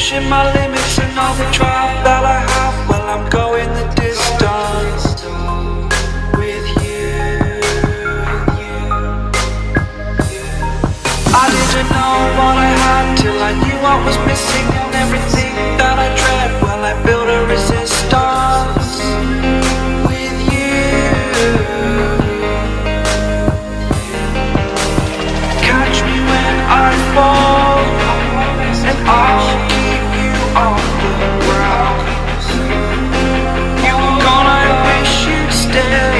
pushing my limits and all the drive that I have. Well, I'm going the distance with you. I didn't know what I had till I knew what was missing, and everything that I dread, well, I built a resistance with you. Catch me when I fall, and I'll keep you on the ground. You were gone, I wish you'd stay.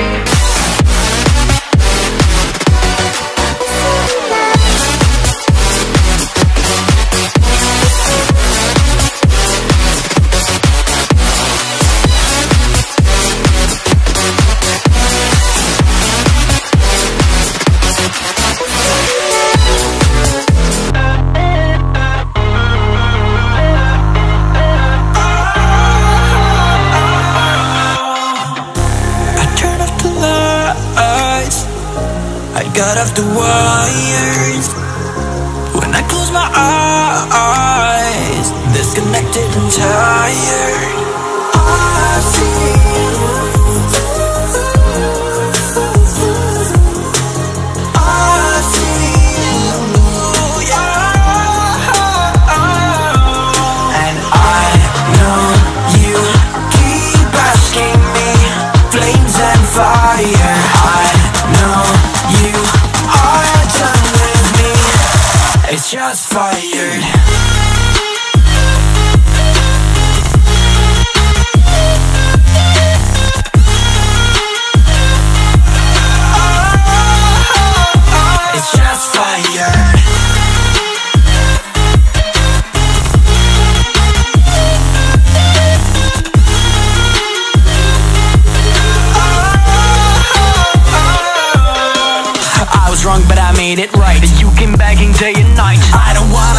Got off the wires. When I close my eyes, disconnected and tired. I see you. I see you, yeah. And I know you keep asking me, flames and fire. I know you are done with me, it's just fired. It's just fired. I was wrong, but I made it right. You came begging day and night. I don't wanna